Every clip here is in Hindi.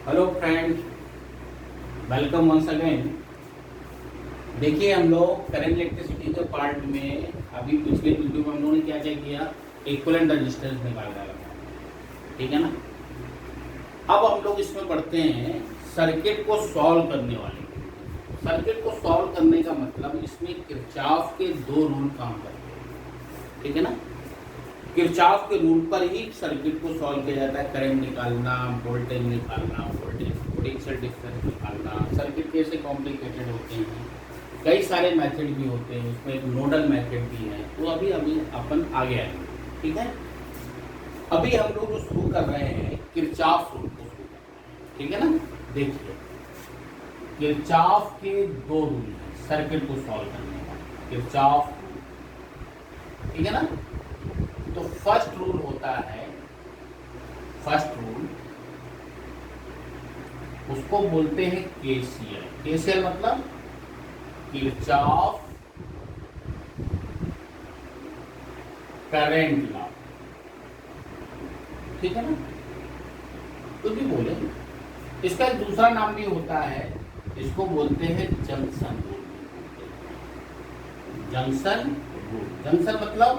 Hello friends, welcome once again. देखिए, हम लोग करंट इलेक्ट्रिसिटी के पार्ट में अभी पिछले वीडियो में हम लोगों ने क्या क्या किया, इक्विवेलेंट रेजिस्टेंस निकाल डाला, ठीक है ना। अब हम लोग इसमें बढ़ते हैं सर्किट को सॉल्व करने वाले। सर्किट को सॉल्व करने का मतलब इसमें किरचॉफ के दो रूल काम करते हैं, ठीक है ना। किरचॉफ के रूल पर ही सर्किट को सॉल्व किया जाता है। करंट निकालना, वोल्टेज निकालना, वोल्टेज पोटेंशियल डिफरेंस निकालना। सर्किट कैसे कॉम्प्लिकेटेड होते हैं, कई सारे मेथड भी होते हैं, उसमें एक नोडल मेथड भी है। तो अभी अपन आगे आएंगे, ठीक है। अभी हम लोग जो शुरू कर रहे हैं किरचॉफ रूल को, ठीक है ना। देखिए, किरचॉफ के दो रूल हैं सर्किट को सॉल्व करने का। किरचॉफ, ठीक है ना। तो फर्स्ट रूल होता है, फर्स्ट रूल उसको बोलते हैं केसीएल। केसीएल मतलब किरचॉफ करंट लॉ, ठीक है ना। कुछ भी बोले, इसका एक दूसरा नाम भी होता है, इसको बोलते हैं junction rule. Junction rule, junction मतलब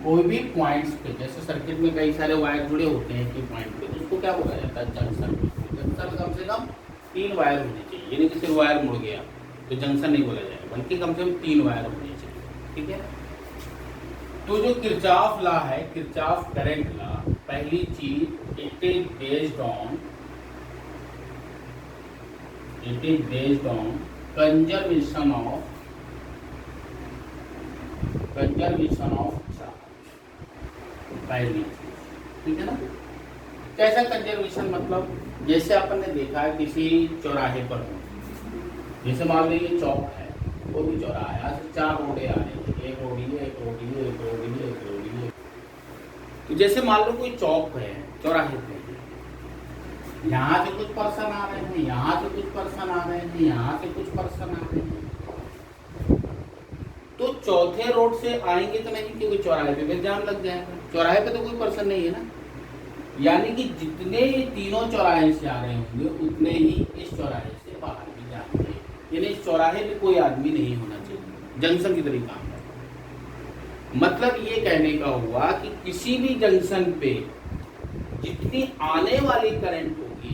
कोई भी पॉइंट्स पे, जैसे सर्किट में कई सारे वायर जुड़े होते हैं कि पॉइंट पे, तो उसको क्या बोला जाता है, जंक्शन। जंक्शन कम से कम 3 वायर होने चाहिए, यानी कि सिर्फ वायर मुड़ गया तो जंक्शन नहीं बोला जाएगा, बल्कि कम से कम 3 वायर होने चाहिए, ठीक है। तो जो किरचॉफ लॉ है, किरचॉफ करंट लॉ, पहली चीज it is based on conservation of charge. पहली चीज, ठीक है ना। कैसा कंजर्वेशन मतलब, जैसे अपन ने देखा है किसी चौराहे पर, जैसे मान लीजिए चौक है, वो भी चौराहा है, 4 रोडें आ रही है, एक रोड ये, एक रोड ये, एक रोड ये, एक रोड ये। तो जैसे मान लो कोई चौक है, चौराहे पे, यहाँ से कुछ पर्सन आ रहे हैं, यहाँ से कुछ पर्सन आ रहे हैं, यहाँ से कुछ पर्सन आ रहे हैं, तो चौथे रोड से आएंगे तो नहीं, क्योंकि चौराहे पे फिर जाम लग जाएगा। चौराहे पे तो कोई पर्सन नहीं है ना, यानी कि जितने तीनों चौराहे से आ रहे होंगे उतने ही इस चौराहे से बाहर भी जाएंगे, यानी इस चौराहे पे कोई आदमी नहीं होना चाहिए। जंक्शन की तरह काम है। मतलब ये कहने का हुआ कि किसी भी जंक्शन पे जितनी आने वाली करंट होगी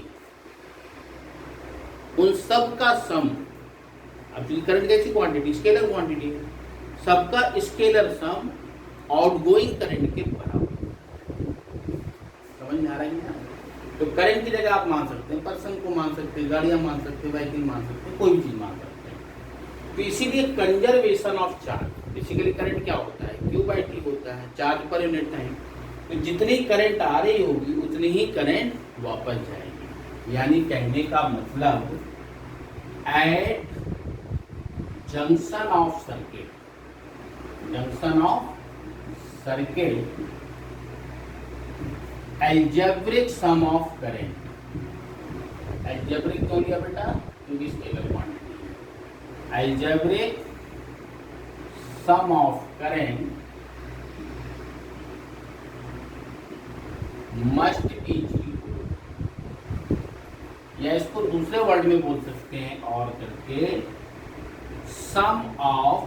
उन सब का सम, अब करंट कैसी क्वांटिटी, स्केलर क्वांटिटी है, सबका स्केलर सम आउटगोइंग करंट के बराबर। समझ में आ रहा है ना। तो करंट की जगह आप मान सकते हैं पर्सन को, मान सकते हैं गाड़ियां, मान सकते हैं व्हीकल, मान सकते हैं कोई भी चीज मान सकते हैं। तो इसीलिए conservation of charge, basically current क्या होता है, Q/T होता है, चार्ज पर यूनिट टाइम। तो जितनी करंट आ रही होगी उतनी ही करंट वापस जाएगी। यानी कहने का मतलब at junction of circuit, algebraic sum of current. Algebraic क्यों लिया बेटा, क्योंकि स्केलर क्वांटिटी है। Algebraic sum of current must be 0, या इसको दूसरे वर्ड में बोल सकते हैं और करके, sum of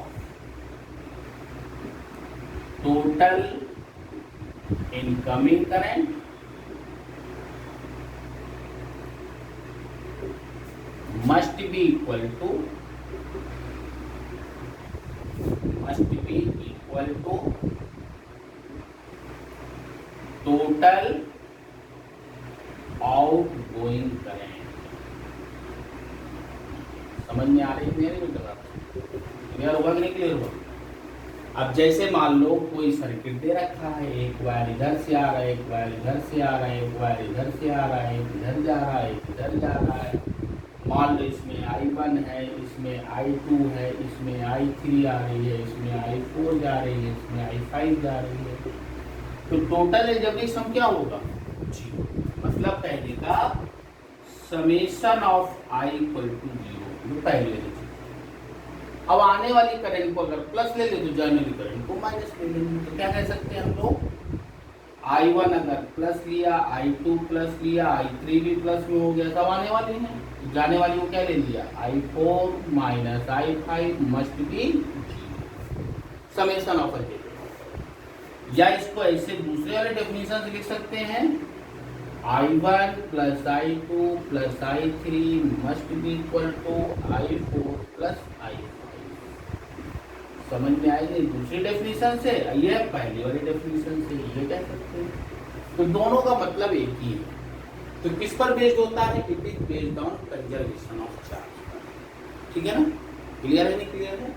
total incoming current must be equal to total outgoing current. समझ में आ रही है नहीं बेटा, क्लियर होगा कि नहीं क्लियर होगा। अब जैसे मान लो कोई सर्किट दे रखा है, एक वायर इधर से आ रहा है, एक वायर इधर से आ रहा है, एक वायर इधर से आ रहा है, एक इधर जा रहा है, एक इधर जा रहा है। मान लो इसमें I1 है, इसमें I2 है, इसमें I3 आ रही है, इसमें I4 जा रही है, इसमें I5 जा रही है। तो टोटल एल्जेब्रिक सम क्या होगा, 0। मतलब कहने का summation of I equal to 0, पहले ले। अब आने वाली करंट को अगर प्लस ले ले तो जाने वाली करंट को माइनस ले लेंगे। तो क्या कह सकते हैं हम लोग, I1 अगर प्लस लिया, I2 प्लस लिया, I3 भी प्लस में हो गया, सब आने वाले हैं। जाने वाली को क्या ले लिया, I4 minus I5 must be summation of algebra. या इसको ऐसे दूसरे वाले डेफिनेशन से लिख सकते हैं, I1 plus I2 plus I3 must be equal to I4 plus I5। समझ में आएगी दूसरी डेफिनेशन से, ये पहली वाली डेफिनेशन से, ये कह सकते हैं। तो दोनों का मतलब एक ही है। तो किस पर बेस्ड होता है, it is based on conservation of charge. ठीक है ना, क्लियर है नहीं क्लियर है?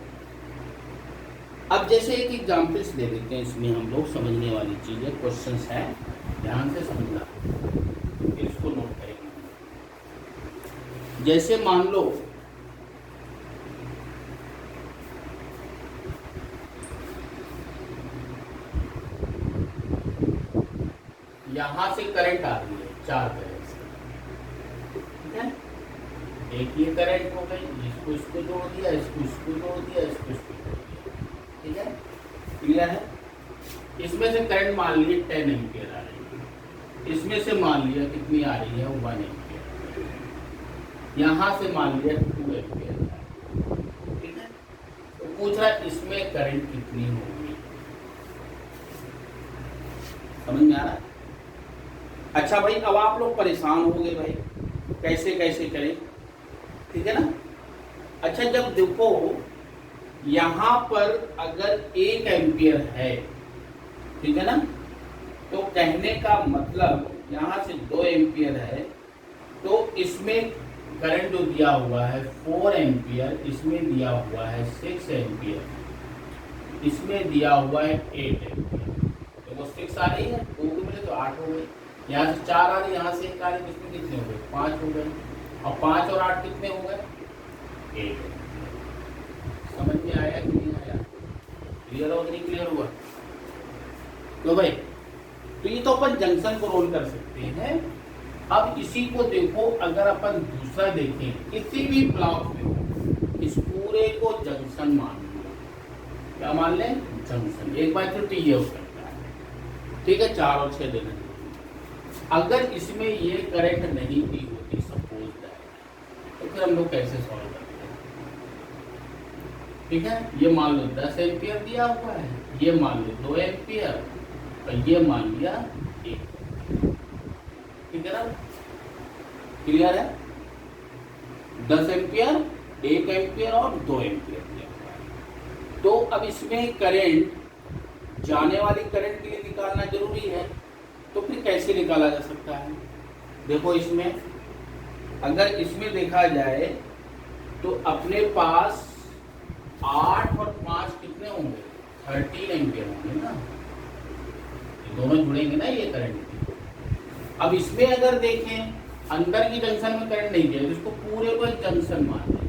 अब जैसे एक एग्जाम्पल्स ले लेते हैं, इसमें हम लोग समझने वाली चीजें, क्वेश्चंस हैं, ध्यान से समझना, फिर इसको नोट करेंगे। जैसे मान लो यहां से करंट आ रही है, 4 करंट से, ठीक है। एक ये करंट हो गई, इसको इसको जोड़ दिया, इसको इसको जोड़ दिया, इसको इसको जोड़ दिया, ठीक है, क्लियर है। इसमें से करंट मान लीजिए 10 एम्पियर आ रही है, इसमें से मान लिया कितनी आ रही है, 1 एम्पियर, यहां से मान लिया 2 एम्पियर, ठीक है। तो पूछ रहा है इसमें करंट कितनी होगी, समझ में आ रहा है? अच्छा भाई, अब आप लोग परेशान हो गए भाई, कैसे कैसे करें, ठीक है ना। अच्छा, जब देखो यहां पर अगर 1 एम्पियर है, ठीक है ना, तो कहने का मतलब यहां से 2 एम्पियर है, तो इसमें करंट जो दिया हुआ है 4 एम्पियर, इसमें दिया हुआ है 6 एम्पियर, इसमें दिया हुआ है 8 एम्पियर। तो वो 6 आ रही है, 2 को मिले तो 8 हो गई, यहाँ से 4 आ रही, यहाँ से 1 आ रही, इसमें कितने हो गए, 5 हो गए, और 5 और 8 कितने हो गए, 8। समझ में आया कि नहीं आया, क्लियर हो कि नहीं क्लियर हुआ? तो भाई, तो ये तो अपन जंक्शन को रोल कर सकते हैं। अब इसी को देखो, अगर अपन दूसरा देखें, किसी भी ब्लॉक में इस पूरे को जंक्शन मान लो, क्या मान लें, जंक्शन। एक बार तो ये हो सकता है, ठीक है, 4 और 6 देना। अगर इसमें ये करंट नहीं दी होती सपोज दैट, तो फिर हम लोग कैसे सॉल्व करते हैं, ठीक है। ये मान लो 10 एम्पियर दिया हुआ है, ये मान लो 2 एम्पियर, और ये मान लिया 1, ठीक है ना, क्लियर है। 10 एम्पियर, 1 एम्पियर और 2 एम्पियर दिया हुआ है। तो अब इसमें करंट, जाने वाली करंट के लिए निकालना जरूरी है, तो फिर कैसे निकाला जा सकता है? देखो, इसमें अगर इसमें देखा जाए तो अपने पास 8 और 5 कितने होंगे, 13 एम्पियर होंगे ना, ये दोनों जुड़ेंगे ना ये करंट। अब इसमें अगर देखें, अंदर की जंक्शन में करंट नहीं दिया, तो इसको पूरे को जंक्शन मान लें।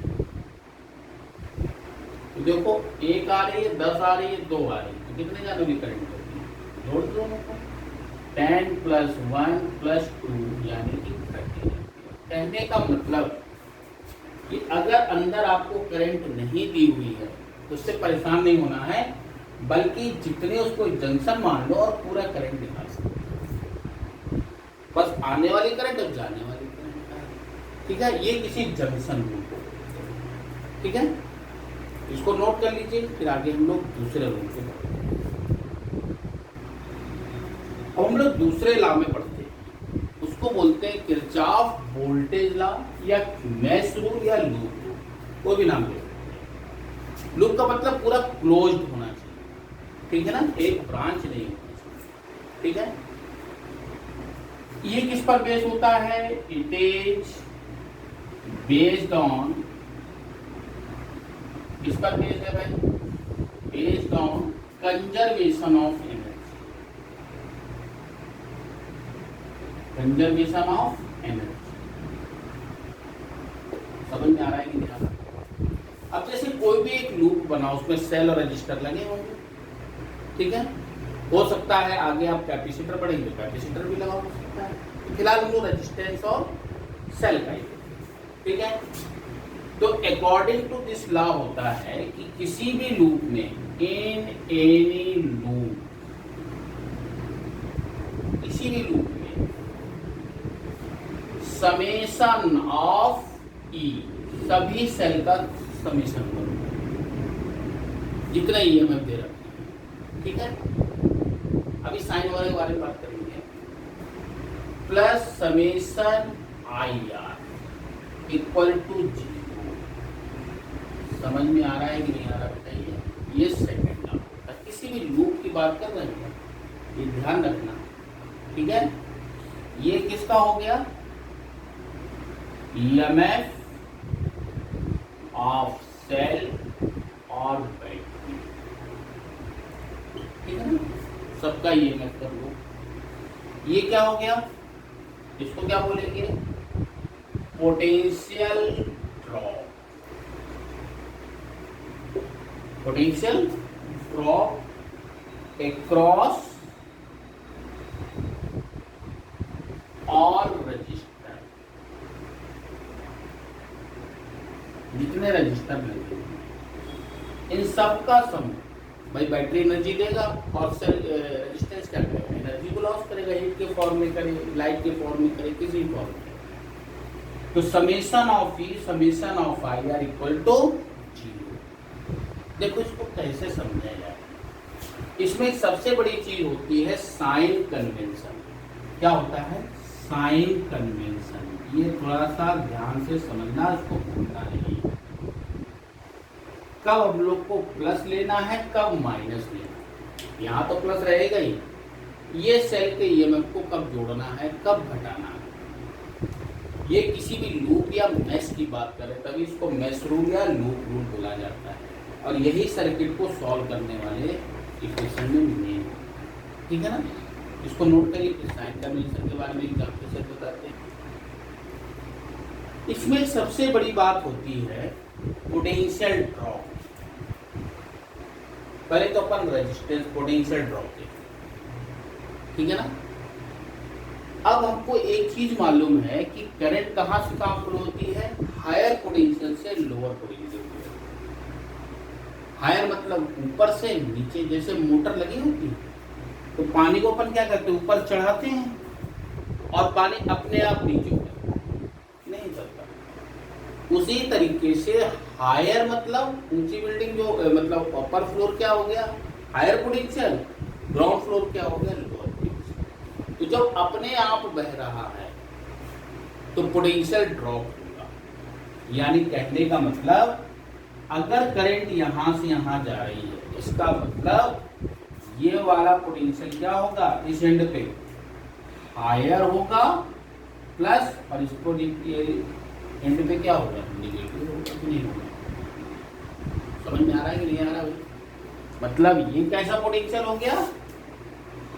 तो देखो, 1 आ रही है, 10 आ रही है, 2 आ रही है, तो कितने जानों की करंट होती है, जोड़ दो दोनों को, 10 + 1 + 2 यानी कि 13। कहने का मतलब कि अगर अंदर आपको करंट नहीं दी हुई है तो उससे परेशान नहीं होना है, बल्कि जितने उसको जंक्शन मान लो और पूरा करंट निकाल सकते, बस आने वाली करंट और जाने वाली करंट का है, ठीक है। ये किसी जंक्शन रूल को, ठीक है, इसको नोट कर लीजिए, फिर आगे हम लोग दूसरे रूल को पढ़ेंगे। अब हम लोग दूसरे लॉ में पढ़ते हैं, उसको बोलते हैं किरचॉफ वोल्टेज लॉ, या मेश रूल, या लूप रूल, कोई भी नाम ले सकते हैं। लूप का मतलब पूरा क्लोज्ड होना चाहिए, ठीक है ना, एक ब्रांच नहीं होना चाहिए, ठीक है। ये किस पर बेस्ड होता है, इट इज बेस्ड ऑन, किस पर बेस्ड है भाई, based on conservation of energy, conservation of energy. समझ में आ रहा है कि नहीं आ रहा? अब जैसे कोई भी एक लूप बना, उसमें सेल और रजिस्टर लगे होंगे, ठीक है, हो सकता है आगे आप कैपेसिटर पढ़ेंगे, कैपेसिटर भी लगा हो सकता है। फिलहाल हम लोग रजिस्टेंस और सेल का ही, ठीक है। तो अकॉर्डिंग टू दिस लॉ होता है कि किसी भी लूप में, इन एनी लूप, किसी भी लूप में समेशन ऑफ ई, सभी सेल का समेशन करूंगा जितना ईएमएफ दे रखते हैं, ठीक है। अभी साइन वाले के बारे में बात करेंगे। Plus summation I R equal to 0। समझ में आ रहा है कि नहीं आ रहा बताइए। ये सेकंड लॉ, किसी भी लूप की बात कर रहे हैं, ये ध्यान रखना, ठीक है। ये किसका हो गया, ईएमएफ ऑफ सेल और बैटरी, ठीक है ना, सबका ईएमएफ कर लो। ये क्या हो गया, इसको क्या बोलेंगे, potential drop. Potential drop across और रजिस्टर, जितने रजिस्टर लगे इन सब का सम। भाई बैटरी एनर्जी देगा और सेल रेजिस्टेंस क्या करेगा, एनर्जी को लॉस करेगा, हीट के फॉर्म में करे, लाइट के फॉर्म में करे, किसी फॉर्म में। तो summation of E summation of I R equal to 0। देखो इसको कैसे समझा जाए। इसमें सबसे बड़ी चीज होती है साइन कन्वेंशन। क्या होता है, साइन कन्वेंशन। ये थोड़ा सा ध्यान से समझना, इसको भूलना नहीं। कब हम लोग को प्लस लेना है, कब माइनस लेना है। यहाँ तो प्लस रहेगा ही। ये सेल के ईएमएफ को कब जोड़ना है, कब घटाना है। ये किसी भी लूप या मैश की बात करें तभी इसको मैश रूल या लूप रूल बोला जाता है। और यही सर्किट को सॉल्व करने वाले इक्वेशन में मेन है, ठीक है ना। इसको नोट करिए। फिर साइन कन्वेंशन के बारे में एग्जाम्पल से बताते हैं। इसमें सबसे बड़ी बात होती है पोटेंशियल ड्रॉप। पहले तो अपन रेजिस्टेंस पोटेंशियल ड्रॉप के, ठीक है ना। अब हमको एक चीज मालूम है कि करंट कहां से कहां फ्लो होती है, हायर पोटेंशियल से लोअर पोटेंशियल। हायर मतलब ऊपर से नीचे, जैसे मोटर लगी होती है तो पानी को अपन क्या करते हैं, ऊपर चढ़ाते हैं और पानी अपने आप नीचे नहीं चलता। उसी तरीके से हायर मतलब ऊंची बिल्डिंग जो मतलब अपर फ्लोर क्या हो गया, हायर पोटेंशियल, ग्राउंड फ्लोर क्या हो गया, लोअर पोटेंशियल। तो जब अपने आप बह रहा है तो पोटेंशियल ड्रॉप होगा। यानी कहने का मतलब अगर करंट यहां से यहां जा रही है, इसका मतलब ये वाला पोटेंशियल क्या होगा, इस एंड पे हायर होगा प्लस, और इसको एंड पे क्या होगा, नेगेटिव होगा कि नहीं होगा। समझ में आ रहा है कि नहीं आ रहा भाई। मतलब ये कैसा पोटेंशियल हो गया,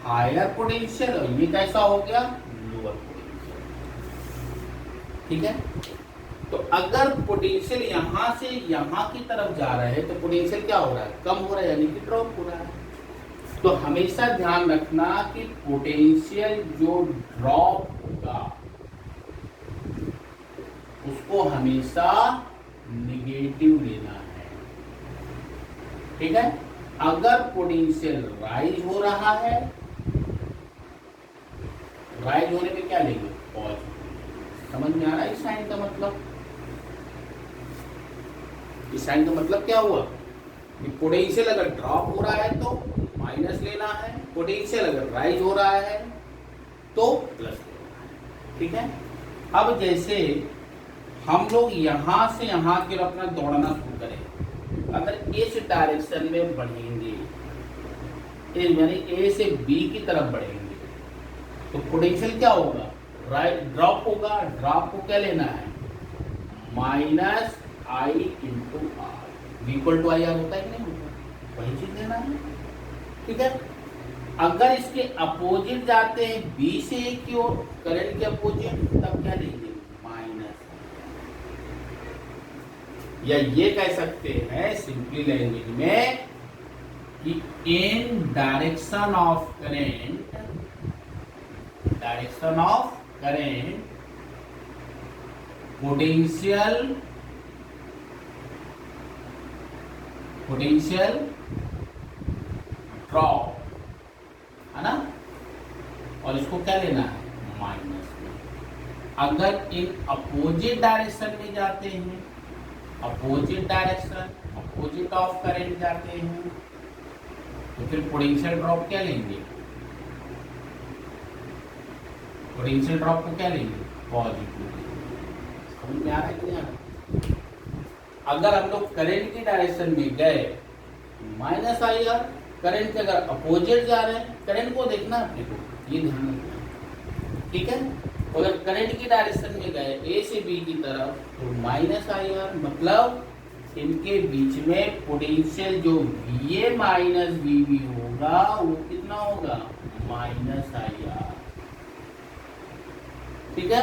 हायर पोटेंशियल, और ये कैसा हो गया, लोअर पोटेंशियल, ठीक है। तो अगर पोटेंशियल यहां से यहां की तरफ जा रहा है तो पोटेंशियल क्या हो रहा है, कम हो रहा है, यानी कि ड्रॉप हो रहा है। तो हमेशा ध्यान रखना कि पोटेंशियल जो ड्रॉप होगा उसको हमेशा निगेटिव लेना है, ठीक है। अगर पोटेंशियल राइज हो रहा है, राइज होने पे क्या लेंगे, पॉजिटिव। समझ में आ रहा है इस साइन का मतलब। इस साइन का मतलब क्या हुआ कि पोटेंशियल अगर ड्रॉप हो रहा है तो माइनस लेना है, पोटेंशियल अगर राइज हो रहा है तो प्लस लेना है, ठीक है। अब जैसे हम लोग यहां से यहां की ओर अपना दौड़ना शुरू करें, अगर इस डायरेक्शन में बढ़ेंगे, यानी ए से बी की तरफ बढ़ेंगे, तो पोटेंशियल क्या होगा, राइट ड्रॉप होगा। ड्रॉप को क्या लेना है, minus I into R, equal to I R होता है कि नहीं होता, वही चीज लेना है, ठीक है। अगर इसके अपोजिट जाते हैं बी से ए की ओर, करंट के अपोजिट, तब क्या लेंगे, माइनस। या ये कह सकते हैं सिंपली लैंग्वेज में कि इन direction of current, direction of current potential drop, है ना, और इसको क्या लेना है, माइनस में। अगर इन अपोजिट डायरेक्शन में जाते हैं, opposite direction, opposite of current जाते हैं, तो फिर पोटेंशियल ड्रॉप क्या लेंगे, पोटेंशियल ड्रॉप को क्या लेंगे, पॉजिटिव। समझ में आ रहा है कि नहीं आ रहा? अगर हम लोग करंट की डायरेक्शन में गए माइनस आई आर, करंट के अगर अपोजिट जा रहे हैं, करंट को देखना अपने को, ये ध्यान रखना, ठीक है। अगर करंट की डायरेक्शन में गए ए से बी की तरफ तो माइनस आई आर, मतलब इनके बीच में पोटेंशियल जो V A minus V B होगा वो कितना होगा, माइनस आई आर, ठीक है।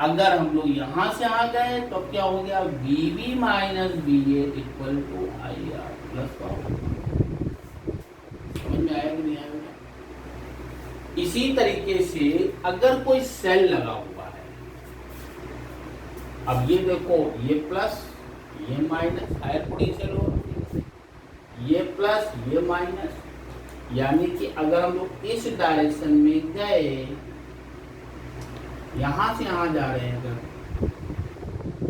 अगर हम लोग यहां से आ गए तो क्या हो गया, V B minus V A equal to I R plus का होगा। समझ में आया कि नहीं आया? इसी तरीके से अगर कोई सेल लगा हुआ है, अब ये देखो, ये प्लस ये माइनस, हायर पोटेंशियल हो, ये प्लस ये माइनस, यानी कि अगर हम लोग इस डायरेक्शन में गए, यहां से यहां जा रहे हैं अगर,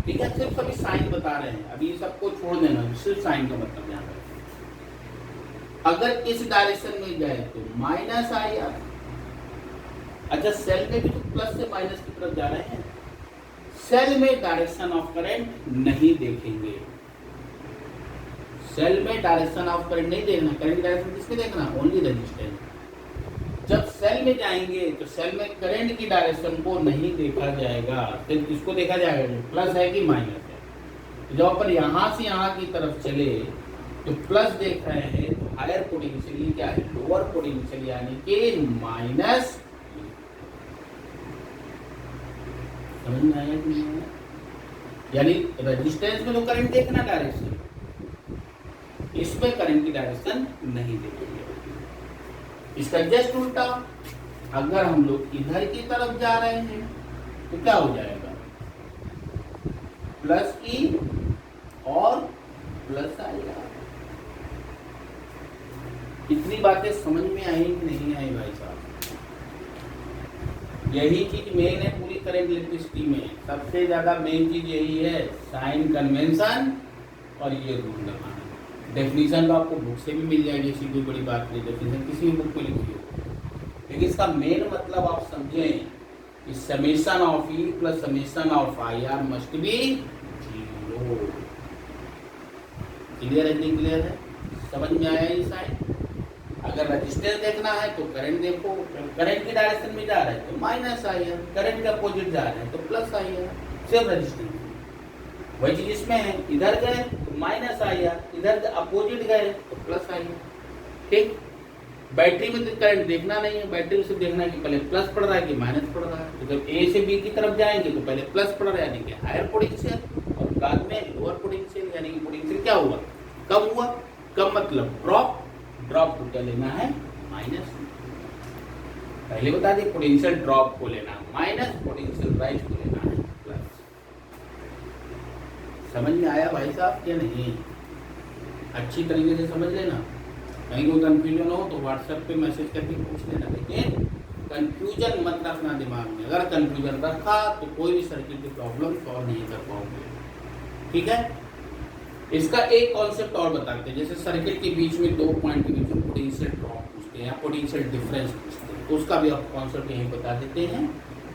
ठीक है, सिर्फ अभी साइन बता रहे हैं, अभी सबको छोड़ देना, सिर्फ साइन का मतलब यहाँ पर। अगर इस डायरेक्शन में गए तो माइनस आई आर, अच्छा सेल में भी तो प्लस से माइनस की तरफ जा रहे हैं, सेल में डायरेक्शन ऑफ करंट नहीं देखेंगे, सेल में डायरेक्शन ऑफ करंट नहीं देखना, करंट डायरेक्शन किसमें देखना, ओनली रेजिस्टेंस। जब सेल में जाएंगे तो सेल में करंट की डायरेक्शन को नहीं देखा जाएगा, तो किसको देखा जाएगा, जो प्लस है कि माइनस है। तो जब अपन यहां से यहां की तरफ चले तो प्लस देख रहे हैं, तो हायर पोटेंशियल क्या है, लोअर पोटेंशियल, यानी कि माइनस। समझ में आया कि नहीं आया? यानी रेजिस्टेंस में तो करंट देखना डायरेक्शन, इसमें करंट की डायरेक्शन नहीं देखेंगे। इसका जस्ट उल्टा, अगर हम लोग इधर की तरफ जा रहे हैं तो क्या हो जाएगा, प्लस ई और प्लस आई आर। इतनी बातें समझ में आई कि नहीं आई भाई साहब? यही चीज मेन है पूरी करंट इलेक्ट्रिसिटी में, सबसे ज्यादा मेन चीज यही है, साइन कन्वेंशन और ये रूल लगाना। डेफिनेशन तो आपको बुक से भी मिल जाएगी, ऐसी कोई बड़ी बात नहीं, डेफिनेशन किसी भी बुक में लिखी हो, लेकिन इसका मेन मतलब आप समझें कि summation of E plus summation of I are must be zero. Clear है नहीं क्लियर है? समझ में आया ये साइन? अगर रजिस्टेंस देखना है तो करंट देखो, करंट की डायरेक्शन में जा रहे हैं तो माइनस आई आर, करंट के अपोजिट जा रहे हैं तो प्लस आई आर, सिर्फ रजिस्टेंस। वही चीज इसमें है, इधर गए तो माइनस आई आर, इधर अपोजिट गए तो प्लस आई आर, ठीक। बैटरी में तो करंट देखना नहीं है, बैटरी से देखना है कि पहले प्लस पड़ रहा है कि माइनस पड़ रहा है। तो जब ए से बी की तरफ जाएंगे तो पहले प्लस पड़ रहा है यानी कि हायर पोटेंशियल, और बाद में लोअर पोटेंशियल, यानी कि पोटेंशियल क्या हुआ, कम हुआ। कम मतलब ड्रॉप, ड्रॉप को क्या लेना है, माइनस। पहले बता दें, पोटेंशियल ड्रॉप को लेना माइनस, पोटेंशियल राइज को लेना है प्लस। समझ में आया भाई साहब क्या नहीं? अच्छी तरीके से समझ लेना, कहीं कोई कंफ्यूजन हो तो व्हाट्सएप पे मैसेज करके पूछ लेना, लेकिन कंफ्यूजन मत रखना दिमाग में। अगर कंफ्यूजन रखा तो कोई भी सर्किट की प्रॉब्लम सॉल्व नहीं कर पाओगे, ठीक है। इसका एक कॉन्सेप्ट और बताते हैं, जैसे सर्किट के बीच में दो पॉइंट के बीच में पोटेंशियल ड्रॉप पूछते हैं या पोटेंशियल डिफरेंस पूछते हैं, तो उसका भी आप कॉन्सेप्ट यहीं बता देते हैं।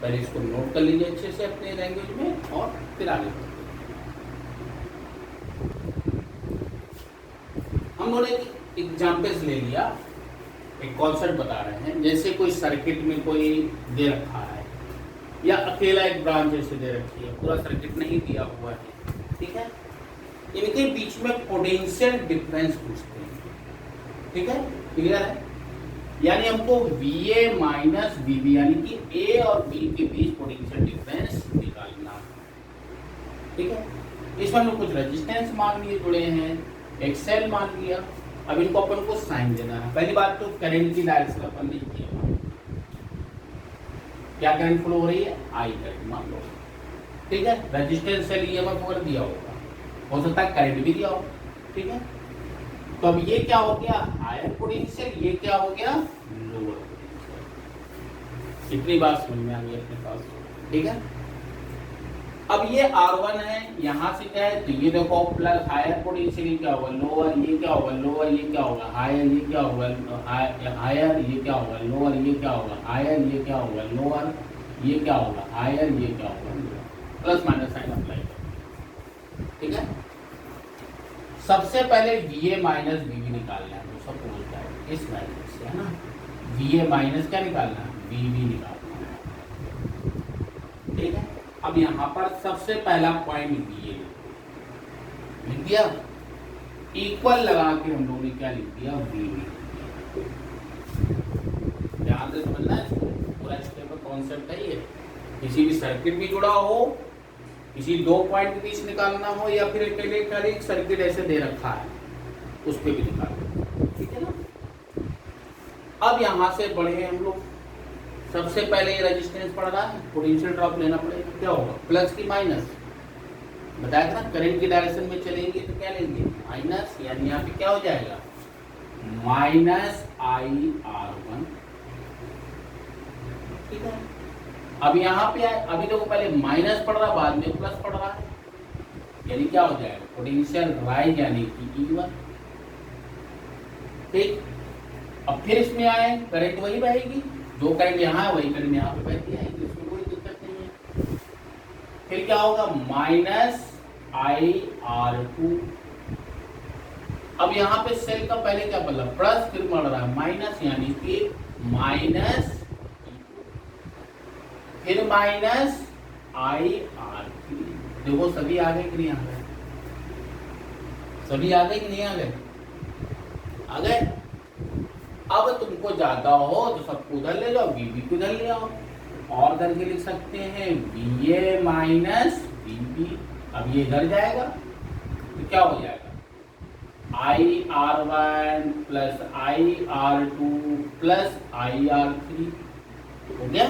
पहले इसको नोट कर लीजिए अच्छे से अपने लैंग्वेज में और फिर आगे बढ़ते हैं। हम लोगों ने एग्जाम्पल्स ले लिया, एक कॉन्सेप्ट बता रहे हैं। जैसे कोई सर्किट में कोई दे रखा है या अकेला एक ब्रांच जैसे दे रखी है, पूरा सर्किट नहीं दिया हुआ है, ठीक है। इनके बीच में पोटेंशियल डिफरेंस पूछते हैं, ठीक है, क्लियर है। यानी हमको VA माइनस VB यानी कि A और B के बीच पोटेंशियल डिफरेंस निकालना, ठीक है। इसमें हम लोग कुछ रेजिस्टेंस मान लिए जुड़े हैं, एक सेल मान लिया। अब इनको अपन को साइन देना है। पहली बात तो करंट की डायरेक्शन अपन नहीं किया, क्या करंट फ्लो हो रही है, आई करंट मान लो, ठीक है। रेजिस्टेंस सेल EMF वगैरह दिया होगा, हो सकता है करंट भी दिया हो, ठीक है। तो अब ये क्या हो गया, हायर पोटेंशियल, ये क्या हो गया, लोअर पोटेंशियल। इतनी बात समझ में आ गई अपने पास, ठीक है। अब ये R1 है, यहाँ से क्या है, तो ये देखो प्लस हायर पोटेंशियल क्या होगा, लोअर, ये क्या होगा, लोअर, ये क्या होगा, हायर, ये क्या होगा, हायर, ये क्या होगा, लोअर, ये क्या होगा, हायर, ये क्या होगा, लोअर, ये क्या होगा, हायर, ये क्या होगा, lower. Plus minus sign apply करो, ठीक है। सबसे पहले VA माइनस VB निकालना है, तो सब बोलता है इस वैल्यू से, है ना। VA माइनस क्या निकालना है, VB निकालना है, ठीक है। अब यहाँ पर सबसे पहला पॉइंट VA लिख दिया, इक्वल लगा के हम लोगों ने क्या लिख दिया, VB। ध्यान से समझना है इसको, पूरा स्टेप कॉन्सेप्ट है ये। किसी भी सर्किट भी जुड़ा हो, किसी दो पॉइंट के बीच निकालना हो, या फिर अकेले का एक सर्किट ऐसे दे रखा है उस पर भी निकालना, ठीक है ना। अब यहाँ से बढ़े हम लोग, सबसे पहले ये रेजिस्टेंस पड़ रहा है, पोटेंशियल ड्रॉप लेना पड़ेगा, क्या होगा, प्लस की माइनस, बताया था ना, करंट की डायरेक्शन में चलेंगे तो क्या लेंगे, माइनस, यानी यहाँ पे क्या हो जाएगा, माइनस IR1, ठीक है। अब यहाँ पे अभी देखो पहले माइनस पड़ रहा, बाद में प्लस पड़ रहा है, यानी क्या हो जाएगा, पोटेंशियल राइज यानी कि E1, ठीक। अब फिर इसमें आए, करंट वही बहेगी, जो करंट यहाँ है वही करंट यहाँ पे बहती आएगी, इसमें कोई दिक्कत नहीं है। फिर क्या होगा, माइनस IR2। अब यहाँ पे सेल का पहले क्या बदला, प्लस, फिर बढ़ रहा है माइनस, यानी कि माइनस, फिर माइनस IR3। देखो सभी आ गए कि नहीं आ गए, सभी आ गए कि नहीं आ गए, आ गए। अब तुमको ज्यादा हो तो सबको उधर ले जाओ, VB को उधर ले आओ, और करके लिख सकते हैं VA माइनस VB। अब ये इधर जाएगा तो क्या हो जाएगा, IR1 plus IR2 plus IR3, हो गया।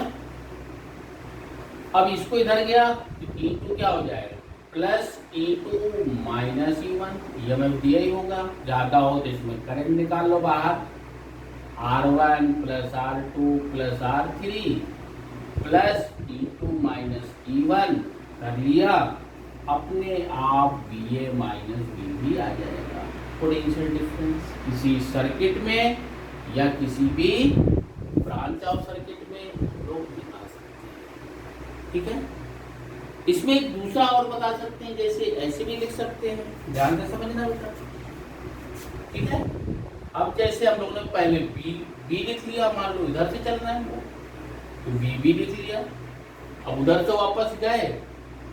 अब इसको इधर गया तो E2 क्या हो जाएगा, plus E2 minus E1, EMF दिया ही होगा, ज्यादा हो तो इसमें करंट निकाल लो बाहर, R1 plus R2 plus R3 plus E2 minus E1 कर लिया, अपने आप VA माइनस VB आ जाएगा। पोटेंशियल डिफरेंस किसी सर्किट में या किसी भी ब्रांच ऑफ सर्किट में लोग दिखा सकते हैं, ठीक है। इसमें एक दूसरा और बता सकते हैं, जैसे ऐसे भी लिख सकते हैं, ध्यान से समझना बेटा, ठीक है। अब जैसे हम लोगों ने पहले B लिख लिया, मान लो इधर से चल रहे हैं तो VB लिख लिया। अब उधर से वापस गए,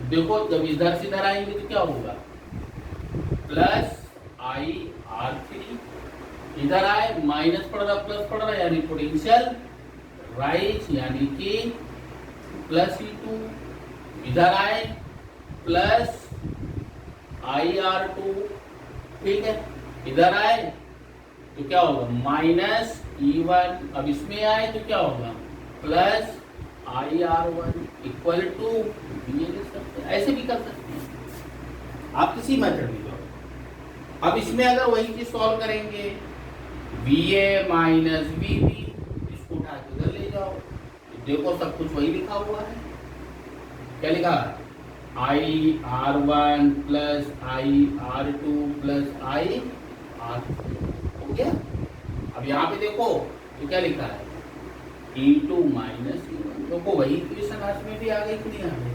देखो जब इधर से इधर आएंगे तो क्या होगा, प्लस IR3, इधर आए माइनस पड़ रहा प्लस पड़ रहा, यानी पोटेंशियल राइज, यानी कि प्लस E2, इधर आए प्लस IR2, ठीक है, इधर आए तो क्या होगा, माइनस E1। अब इसमें आए तो क्या होगा, प्लस IR1 इक्वल टू, ऐसे भी कर सकते हैं आप, किसी मेथड में जाओ। अब इसमें अगर वही चीज सॉल्व करेंगे, VA माइनस VB, इसको उठा के उधर ले जाओ, देखो सब कुछ वही लिखा हुआ है, क्या लिखा, IR1 plus IR2 plus IR3, हो गया। अब यहाँ पे देखो तो क्या लिखा है, E2 माइनस E1, देखो वही इक्वेशन आज में भी आ गई कि नहीं आ गई,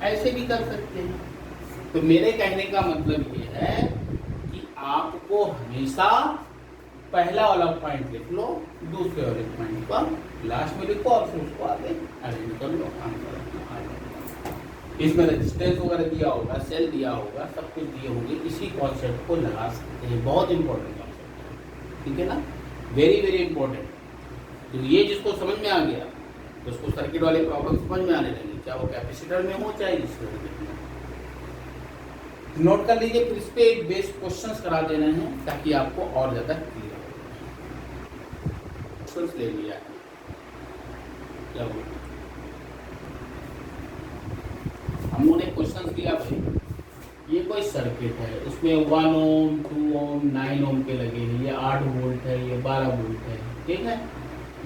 ऐसे भी कर सकते हैं। तो मेरे कहने का मतलब ये है कि आपको हमेशा पहला वाला पॉइंट लिख लो, दूसरे वाले पॉइंट को लास्ट में लिखो, और फिर उसको आगे अरेंज कर लो, आंसर इसमें रेजिस्टेंस वगैरह दिया होगा, सेल दिया होगा, सब कुछ दिए होंगे, इसी कॉन्सेप्ट को लगा सकते हैं। बहुत इंपॉर्टेंट कॉन्सेप्ट है, ठीक है ना, वेरी वेरी इंपॉर्टेंट। तो ये जिसको समझ में आ गया तो उसको सर्किट वाले प्रॉब्लम समझ में आने लगे, चाहे वो कैपेसिटर में हो चाहे रजिस्टर में। नोट कर लीजिए, फिर इस पे एक बेस्ड क्वेश्चंस करा देने हैं ताकि आपको और ज्यादा क्लियर हो। क्वेश्चंस ले लिया है, क्या हुआ, हम लोगों ने क्वेश्चन दिया भाई, ये कोई सर्किट है, उसमें 1 ओम 2 ओम 9 ओम के लगे हैं, ये 8 वोल्ट है, ये 12 वोल्ट है, ठीक है,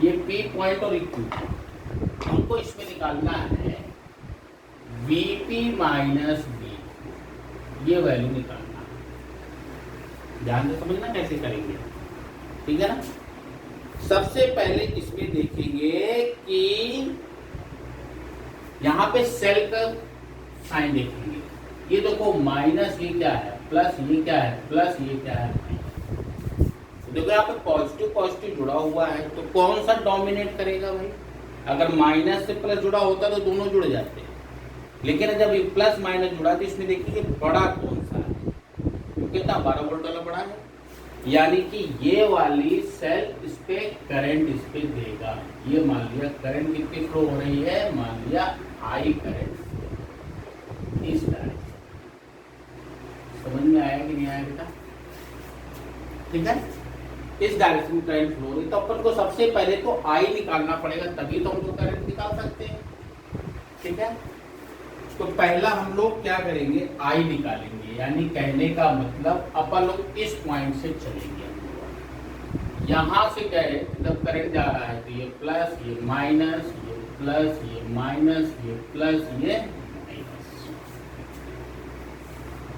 ये P पॉइंट और Q, हमको इसमें निकालना है Vp माइनस V, ये वैल्यू निकालना है। ध्यान से समझना कैसे करेंगे, ठीक है ना। सबसे पहले इसमें देखेंगे कि यहाँ पे सेल का साइन देखेंगे। ये देखो माइनस, ये क्या है प्लस, ये क्या है प्लस, ये क्या है माइनस। देखो यहाँ पे पॉजिटिव पॉजिटिव जुड़ा हुआ है, तो कौन सा डोमिनेट करेगा भाई। अगर माइनस से प्लस जुड़ा होता तो दोनों जुड़ जाते, लेकिन जब ये प्लस माइनस जुड़ा तो इसमें देखिए बड़ा कौन सा है, तो कितना 12 वोल्ट वाला बड़ा है, यानी कि ये वाली सेल इस पे करंट इस पे देगा। ये मान लिया करंट कितनी फ्लो हो रही है, मान लिया आई करंट इस डायरेक्शन। समझ में आया कि नहीं आया बेटा, ठीक है। इस डायरेक्शन में करंट फ्लो हो रही, तो अपन को सबसे पहले तो आई निकालना पड़ेगा, तभी तो हम लोग करंट निकाल सकते हैं, ठीक है। तो पहला हम लोग क्या करेंगे, आई निकालेंगे, यानी कहने का मतलब अपन लोग इस पॉइंट से चलेंगे। यहां से गए जब करंट जा रहा है तो ये प्लस, ये माइनस, ये प्लस, ये माइनस, ये प्लस, ये माइनस,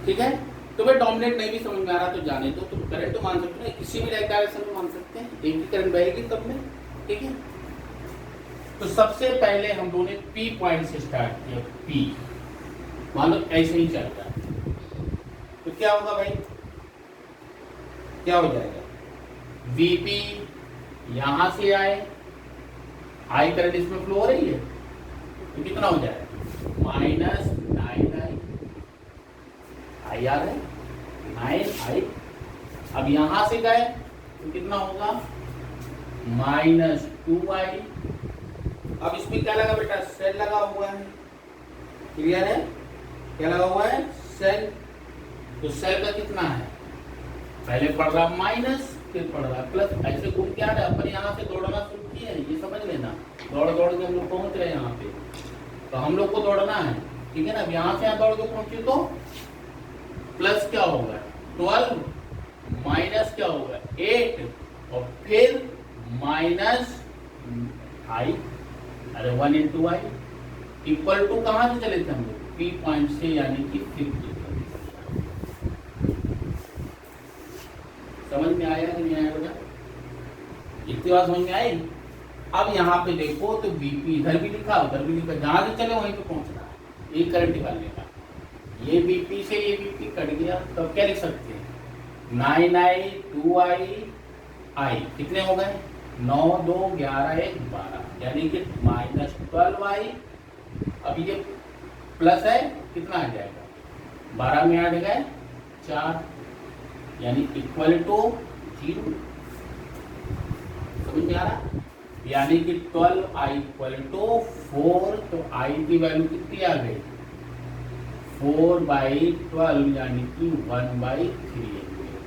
ठीक है। तो भाई डोमिनेट नहीं भी समझ में आ रहा तो जाने दो, तुम करंट तो मान सकते हो, किसी भी डायरेक्शन में मान सकते हैं, एक ही करंट बहेगी तब में, ठीक है। तो सबसे पहले हम लोगों ने P पॉइंट से स्टार्ट किया, P मान लो ऐसे ही चल रहा है, तो क्या होगा भाई, क्या हो जाएगा, Vp यहां से आए, आई करंट इसमें फ्लो हो रही है, तो कितना हो जाएगा माइनस 9i, आई आ रहा है 9i। अब यहां से गए तो कितना होगा माइनस 2i। अब इसमें क्या लगा बेटा, सेल लगा हुआ है, क्लियर है, क्या लगा हुआ है सेल। तो सेल का कितना है, पहले पढ़ रहा माइनस फिर पढ़ रहा प्लस, ऐसे घूम के आ रहा है। अपन यहाँ से दौड़ना शुरू किए हैं, ये समझ लेना, दौड़ दौड़ के हम लोग पहुंच रहे हैं यहाँ पे, तो हम लोग को दौड़ना है, ठीक है ना। अब यहाँ से यहाँ दौड़ के पहुंचे तो प्लस क्या होगा 12, माइनस क्या होगा 8, और फिर माइनस आई, अरे 1 इंटू आई इक्वल टू कहाँ से चले थे हम लोग, P पॉइंट से, यानी कि 50। समझ में आया कि नहीं आया बेटा, इतनी बात समझ में आई। अब यहाँ पे देखो तो Vp इधर भी लिखा उधर भी लिखा, जहां से चले वहीं पे पहुंचना है, ये करंट निकालने का। ये Vp से ये Vp कट गया, तो क्या लिख सकते हैं 9i 2i i, कितने हो गए 9 2 11 1 12, यानी कि माइनस 12i। अब ये प्लस है, कितना आ जाएगा 12 में 8 गए 4, यानी इक्वल टू 0। समझ में आ रहा, यानी कि 12i इक्वल टू 4, तो i की वैल्यू कितनी आ गई 4/12, यानी कि 1/3।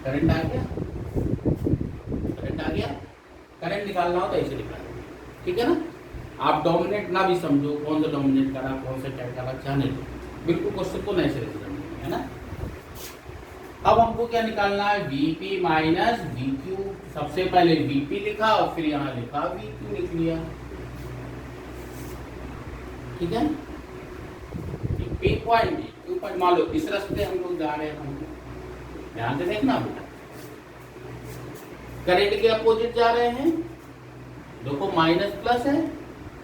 करंट आ गया, करंट आ गया। करंट निकालना हो तो ऐसे निकालो, ठीक है ना। आप डोमिनेट ना भी समझो, कौन सा डोमिनेट करा कौन सा क्या करा जाने दो, बिल्कुल क्वेश्चन को ऐसे समझो, है ना। अब हमको क्या निकालना है, Vp माइनस Vq। सबसे पहले Vp लिखा और फिर यहाँ लिखा Vq लिख लिया, ठीक है। P पॉइंट Q पॉइंट, मान लो इस रास्ते हम लोग जा रहे हैं, हम ध्यान से देखना बेटा, करंट के अपोजिट जा रहे हैं, देखो माइनस प्लस है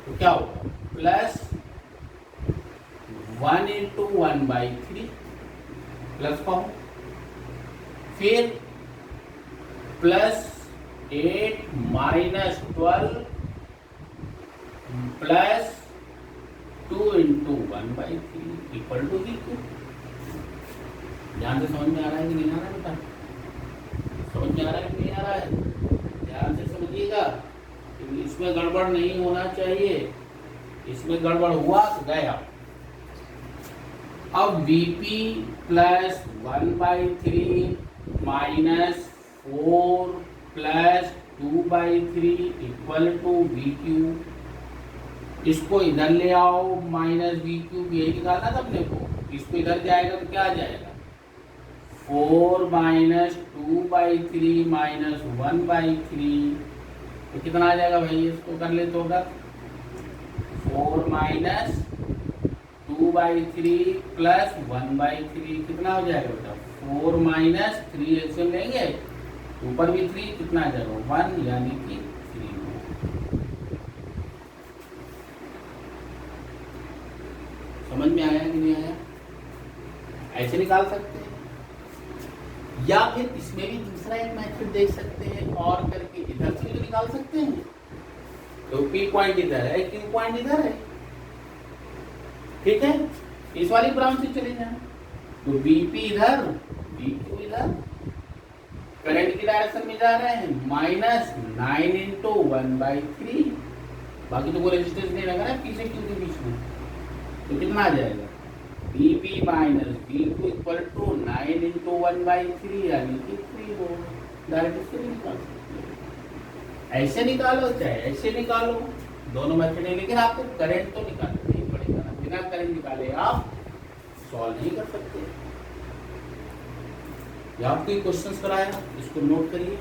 तो क्या होगा प्लस 1 इंटू 1/3 प्लस पाओ, फिर plus 8 minus 12 plus 2 into 1/3 equal to Vq। ध्यान से समझ में आ रहा है कि नहीं आ रहा है बेटा, समझ में आ रहा है कि नहीं आ रहा है, ध्यान से समझिएगा, इसमें गड़बड़ नहीं होना चाहिए, इसमें गड़बड़ हुआ तो गया। अब Vp plus 1/3 minus 4 plus 2/3 equal to Vq। इसको इधर ले आओ, माइनस Vq यही निकालना था अपने को, इसको इधर जाएगा तो क्या आ जाएगा 4 माइनस 2/3 माइनस 1/3, तो कितना आ जाएगा भाई, इसको कर ले तो अगर 4 माइनस 2/3 प्लस 1/3 कितना हो जाएगा बेटा? 4 माइनस 3 एलसीएम लेंगे, ऊपर भी 3, कितना आ जाएगा? 1, यानी कि 3। समझ में आया कि नहीं आया? ऐसे निकाल सकते हैं, या फिर इसमें भी दूसरा एक मेथड देख सकते हैं, और करके इधर से भी तो निकाल सकते हैं। तो P पॉइंट इधर है, Q पॉइंट इधर है, ठीक है, इस वाली ब्रांच से चले जाए तो BP इधर, BQ इधर, करंट की डायरेक्शन में जा रहे हैं, -9 इंटू 1/3, बाकी तो कोई रेजिस्टेंस नहीं लगा ना P से Q के बीच में, तो कितना आ जाएगा? BP minus BQ equal to 9 into 1/3, यानी कि 3 वोल्ट। डायरेक्ट इससे भी निकाल सकते हैं, ऐसे निकालो चाहे ऐसे निकालो, दोनों मेथड है, लेकिन आपको करंट तो निकालना ही पड़ेगा ना, बिना करंट निकाले आप सॉल्व नहीं कर सकते। या आपको ये क्वेश्चन कराया, इसको नोट करिए।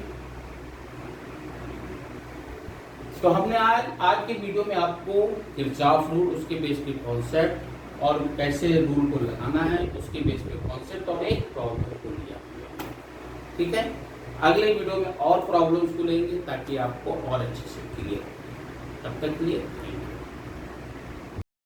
तो हमने आज के वीडियो में आपको किरचॉफ रूल, उसके बेस पे कॉन्सेप्ट, और कैसे रूल को लगाना है उसके बेस पे कॉन्सेप्ट, और एक प्रॉब्लम को लिया, ठीक है। अगले वीडियो में और प्रॉब्लम्स को लेंगे ताकि आपको और अच्छे से क्लियर, तब तक क्लियर।